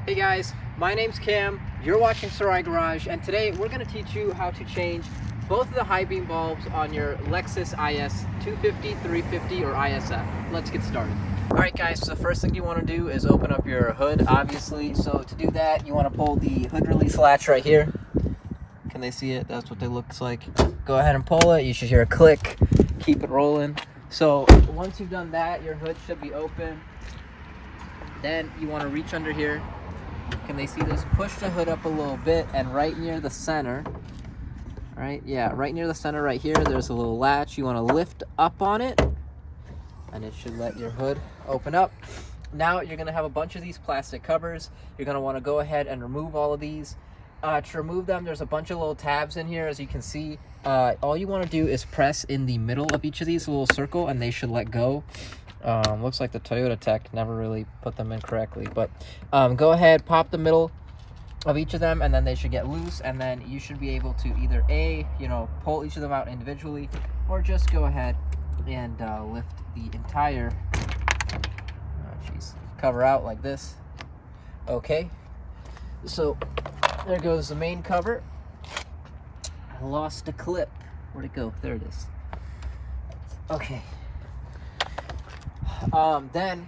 Hey guys, my name's Cam, you're watching Sarai Garage, and today we're going to teach you how to change both of the high beam bulbs on your Lexus IS250, 350, or ISF. Let's get started. Alright guys, so the first thing you want to do is open up your hood, obviously. So to do that, you want to pull the hood release latch right here. Can they see it? That's what it looks like. Go ahead and pull it. You should hear a click. Keep it rolling. So once you've done that, your hood should be open. Then you want to reach under here. Can they see this? Push the hood up a little bit, and right near the center, right near the center right here, there's a little latch. You want to lift up on it, and it should let your hood open up. Now you're going to have a bunch of these plastic covers. You're going to want to go ahead and remove all of these. To remove them, there's a bunch of little tabs in here, as you can see. All you want to do is press in the middle of each of these, a little circle, and they should let go. Looks like the Toyota tech never really put them in correctly, but go ahead, pop the middle of each of them, and then they should get loose, and then you should be able to either pull each of them out individually, or just go ahead and lift the entire cover out like this. Okay, so there goes the main cover. I lost a clip. Where'd it go? There it is. Okay. Then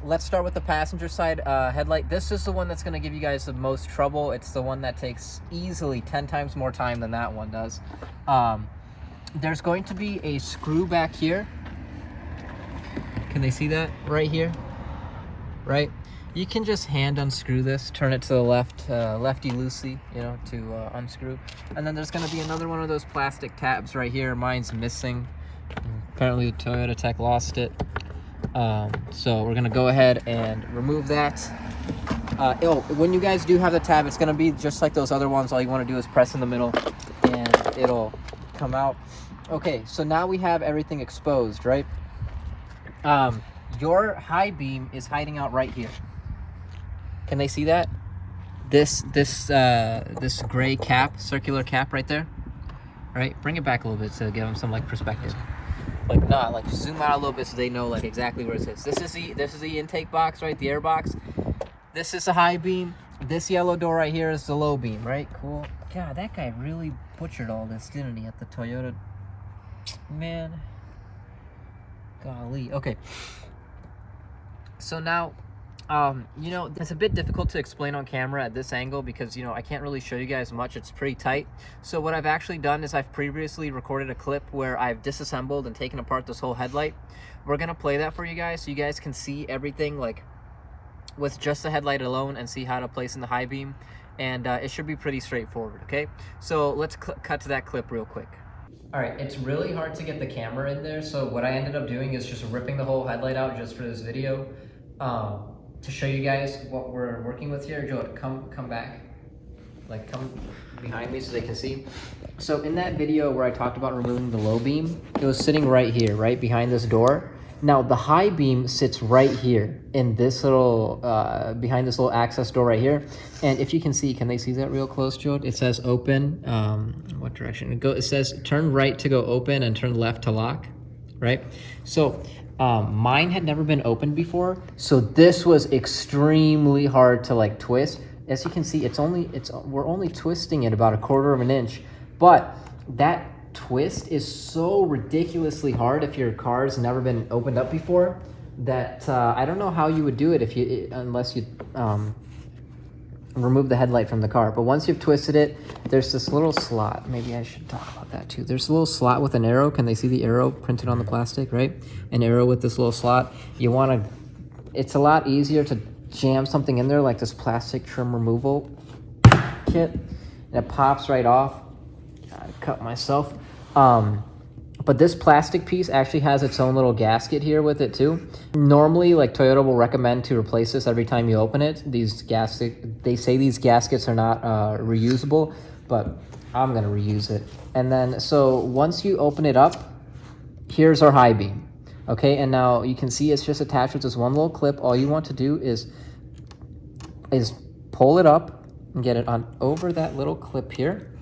let's start with the passenger side headlight. This is the one that's going to give you guys the most trouble. It's the one that takes easily 10 times more time than that one does. There's going to be a screw back here. Can they see that right here? Right? You can just hand unscrew this, turn it to the left, lefty loosey, to unscrew. And then there's going to be another one of those plastic tabs right here. Mine's missing. Apparently the Toyota tech lost it. So we're gonna go ahead and remove that. When you guys do have the tab, it's gonna be just like those other ones. All you want to do is press in the middle and it'll come out. Okay, so now we have everything exposed, right? Your high beam is hiding out right here. Can they see that? This gray cap, circular cap right there, right? Bring it back a little bit to give them some perspective. Zoom out a little bit so they know exactly where it is. This is the intake box, right? The air box. This is the high beam. This yellow door right here is the low beam, right? Cool. God, that guy really butchered all this, didn't he, at the Toyota? Man. Golly. Okay. So now, it's a bit difficult to explain on camera at this angle because, I can't really show you guys much. It's pretty tight. So what I've actually done is I've previously recorded a clip where I've disassembled and taken apart this whole headlight. We're going to play that for you guys so you guys can see everything with just the headlight alone and see how to place in the high beam. And it should be pretty straightforward, okay? So let's cut to that clip real quick. All right, it's really hard to get the camera in there. So what I ended up doing is just ripping the whole headlight out just for this video. To show you guys what we're working with here. Joe, come back. Come behind me so they can see. So in that video where I talked about removing the low beam, it was sitting right here, right behind this door. Now the high beam sits right here in this little, behind this little access door right here. And if you can see, can they see that real close, Joe? It says open, what direction? It says turn right to go open and turn left to lock, right? So mine had never been opened before, so this was extremely hard to twist. As you can see, we're only twisting it about 1/4 of an inch, but that twist is so ridiculously hard if your car's never been opened up before that I don't know how you would do it unless you remove the headlight from the car. But once you've twisted it, there's this little slot. Maybe I should talk about that too. There's a little slot with an arrow. Can they see the arrow printed on the plastic, right? An arrow with this little slot. It's a lot easier to jam something in there like this plastic trim removal kit, and it pops right off. I cut myself. But this plastic piece actually has its own little gasket here with it too. Normally, Toyota will recommend to replace this every time you open it. They say these gaskets are not reusable, but I'm gonna reuse it. And then, so once you open it up, here's our high beam. Okay, and now you can see it's just attached with this one little clip. All you want to do is pull it up and get it on over that little clip here.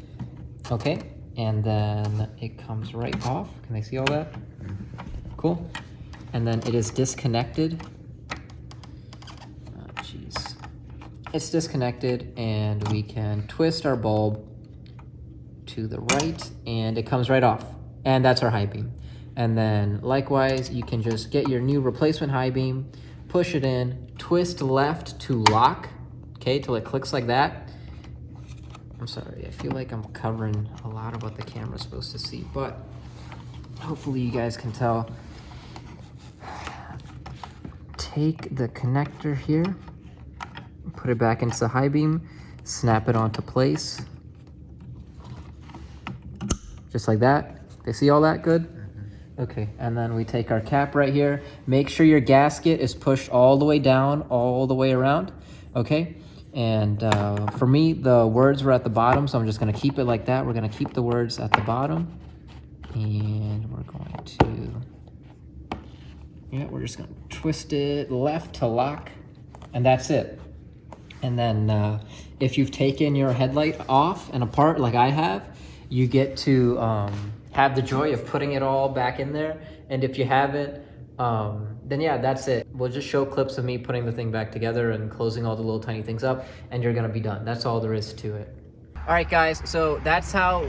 Okay. And then it comes right off. Can they see all that? Cool. And then it is disconnected. Oh, jeez. it's disconnected, and we can twist our bulb to the right and it comes right off, and that's our high beam. And then likewise, you can just get your new replacement high beam, push it in, twist left to lock, okay, till it clicks like that. I'm sorry, I feel like I'm covering a lot of what the camera's supposed to see, but hopefully you guys can tell. Take the connector here, put it back into the high beam, snap it onto place. Just like that. They see all that good? Okay, and then we take our cap right here. Make sure your gasket is pushed all the way down, all the way around, okay? And for me, the words were at the bottom, so I'm just gonna keep it like that. We're gonna keep the words at the bottom. And we're going to, yeah, we're just gonna twist it left to lock, and that's it. And then if you've taken your headlight off and apart like I have, you get to have the joy of putting it all back in there. And if you haven't, then yeah, that's it. We'll just show clips of me putting the thing back together and closing all the little tiny things up, and you're gonna be done. That's all there is to it. All right, guys, so that's how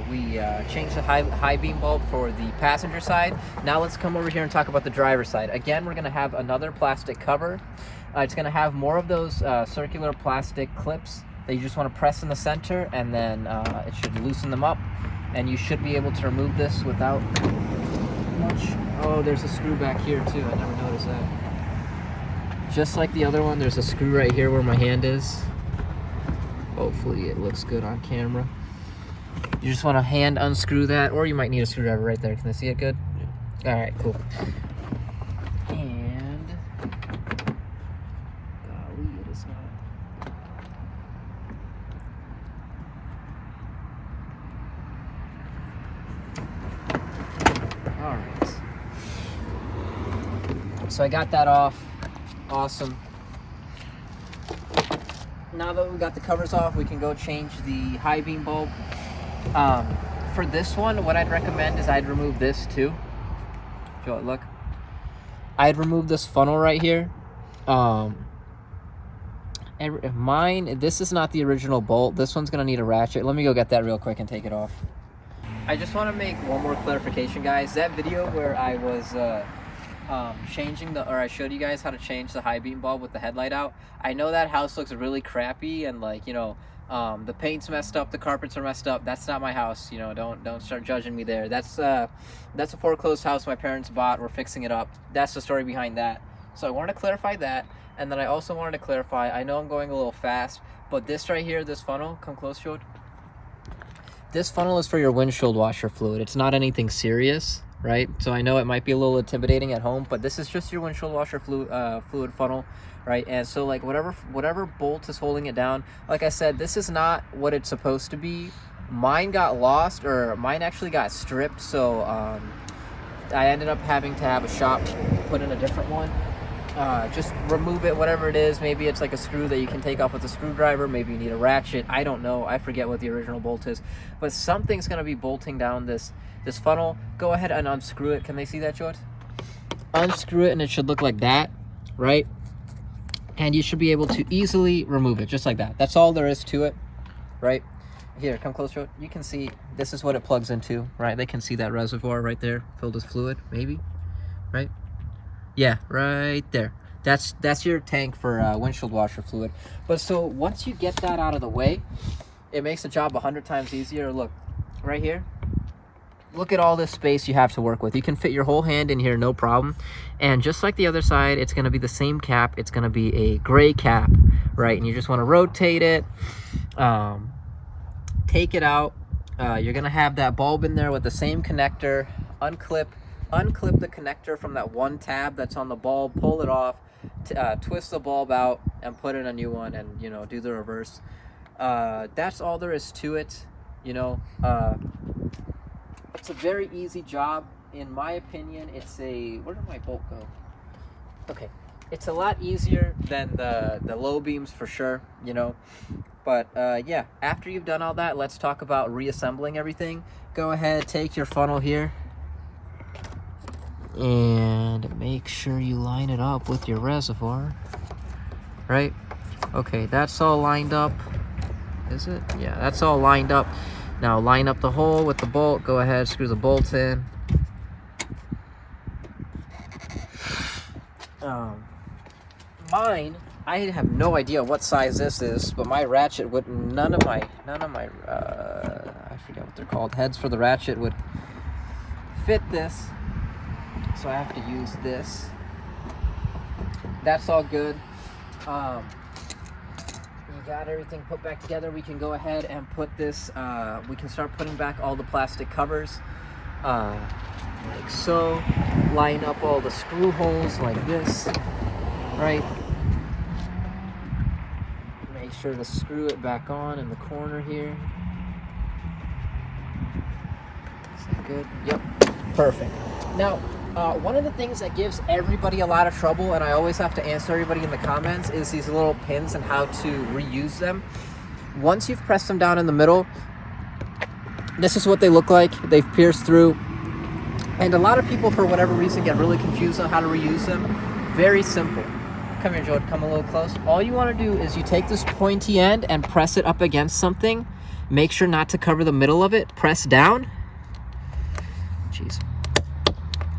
we changed the high beam bulb for the passenger side. Now let's come over here and talk about the driver's side. Again, we're gonna have another plastic cover. It's gonna have more of those circular plastic clips that you just want to press in the center, and then it should loosen them up, and you should be able to remove this without much. Oh, there's a screw back here too. I never noticed that. Just like the other one, there's a screw right here where my hand is. Hopefully it looks good on camera. You just want to hand unscrew that, or you might need a screwdriver right there. Can I see it good? Yeah. All right, cool. And golly, it is not. All right. So I got that off. Awesome. Now that we got the covers off, we can go change the high beam bulb. For this one, what I'd recommend is I'd remove this too. Joe, look. I'd remove this funnel right here. Mine, this is not the original bolt. This one's gonna need a ratchet. Let me go get that real quick and take it off. I just want to make one more clarification, guys. That video where I was I showed you guys how to change the high beam bulb with the headlight out. I know that house looks really crappy, and like, you know, the paint's messed up, the carpets are messed up. That's not my house, you know. Don't start judging me there. That's a foreclosed house my parents bought. We're fixing it up. That's the story behind that. So I wanted to clarify that, and then I also wanted to clarify, I know I'm going a little fast, but this right here, this funnel, come close, Jode. This funnel is for your windshield washer fluid. It's not anything serious, right? So I know it might be a little intimidating at home, but this is just your windshield washer fluid funnel, right? And so like whatever bolt is holding it down, like I said, this is not what it's supposed to be. Mine got lost, or mine actually got stripped, so I ended up having to have a shop put in a different one. Just remove it, whatever it is. Maybe it's like a screw that you can take off with a screwdriver. Maybe you need a ratchet. I don't know. I forget what the original bolt is, but something's going to be bolting down this funnel. Go ahead and unscrew it. Can they see that, George? Unscrew it, and it should look like that, right? And you should be able to easily remove it, just like that. That's all there is to it, right? Here, come closer. You can see this is what it plugs into, right? They can see that reservoir right there filled with fluid, maybe, right? Yeah, right there. That's your tank for windshield washer fluid. But so once you get that out of the way, it makes the job 100 times easier. Look, right here. Look at all this space you have to work with. You can fit your whole hand in here, no problem. And just like the other side, it's going to be the same cap. It's going to be a gray cap, right? And you just want to rotate it, take it out. You're going to have that bulb in there with the same connector. Unclip the connector from that one tab that's on the bulb, pull it off, twist the bulb out, and put in a new one, and, you know, do the reverse. That's all there is to it, you know. It's a very easy job, in my opinion. It's where did my bolt go? Okay, it's a lot easier than the low beams for sure, you know. But yeah, after you've done all that, let's talk about reassembling everything. Go ahead, take your funnel here, and make sure you line it up with your reservoir, right? Okay, that's all lined up. Is it? Yeah, that's all lined up. Now line up the hole with the bolt. Go ahead, screw the bolt in. Mine, I have no idea what size this is, but my ratchet would, none of my I forget what they're called, heads for the ratchet would fit this, so I have to use this. That's all good. You got everything put back together. We can go ahead and put this, we can start putting back all the plastic covers, like so. Line up all the screw holes like this, right? Make sure to screw it back on in the corner here. Is that good? Yep, perfect. Now, one of the things that gives everybody a lot of trouble, and I always have to answer everybody in the comments, is these little pins and how to reuse them. Once you've pressed them down in the middle, this is what they look like. They've pierced through. And a lot of people, for whatever reason, get really confused on how to reuse them. Very simple. Come here, Jordan, come a little close. All you want to do is you take this pointy end and press it up against something. Make sure not to cover the middle of it. Press down. Jeez.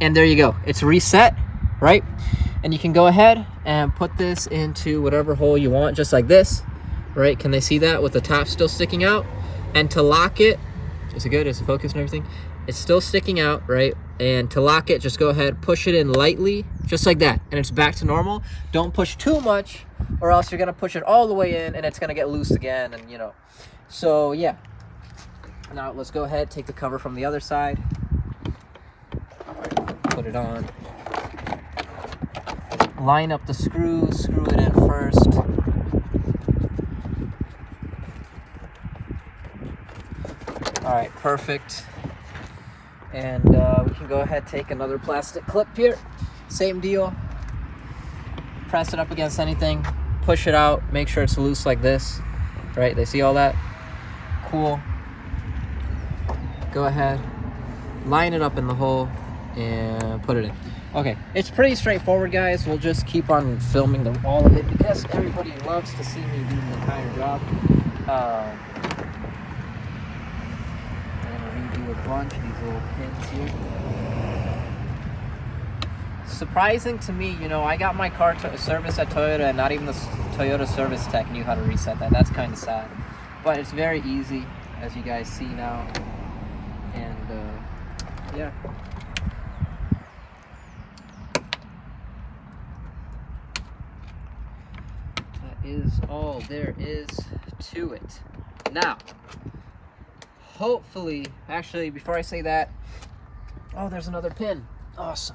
And there you go. It's reset, right? And you can go ahead and put this into whatever hole you want, just like this, right? Can they see that with the top still sticking out? And to lock it, is it good? Is it focused and everything? It's still sticking out, right? And to lock it, just go ahead, push it in lightly, just like that, and it's back to normal. Don't push too much, or else you're gonna push it all the way in and it's gonna get loose again, and you know. So yeah. Now let's go ahead, take the cover from the other side. Put it on. Line up the screws, screw it in first. All right, perfect. And we can go ahead, take another plastic clip here. Same deal. Press it up against anything, push it out, make sure it's loose like this, right? They see all that? Cool. Go ahead, line it up in the hole and put it in. Okay, it's pretty straightforward, guys. We'll just keep on filming all of it because everybody loves to see me do the entire job. A bunch of these little pins here. Surprising to me, you know, I got my car to service at Toyota and not even the Toyota service tech knew how to reset that. That's kind of sad, but it's very easy, as you guys see now. And yeah, that is all there is to it. Now, hopefully, actually, before I say that, oh, there's another pin. Awesome.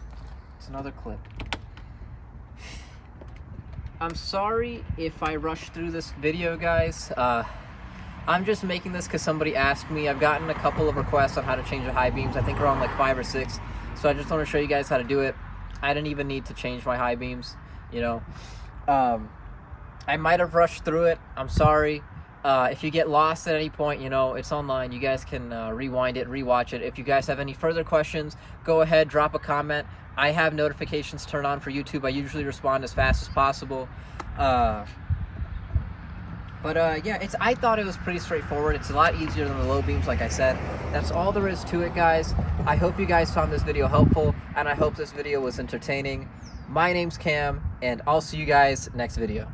It's another clip. I'm sorry if I rushed through this video, guys. I'm just making this because somebody asked me. I've gotten a couple of requests on how to change the high beams. I think around like 5 or 6. So I just want to show you guys how to do it. I didn't even need to change my high beams, you know. I might have rushed through it. I'm sorry. If you get lost at any point, you know, it's online. You guys can rewind it, rewatch it. If you guys have any further questions, go ahead, drop a comment. I have notifications turned on for YouTube. I usually respond as fast as possible. Yeah, I thought it was pretty straightforward. It's a lot easier than the low beams, like I said. That's all there is to it, guys. I hope you guys found this video helpful, and I hope this video was entertaining. My name's Cam, and I'll see you guys next video.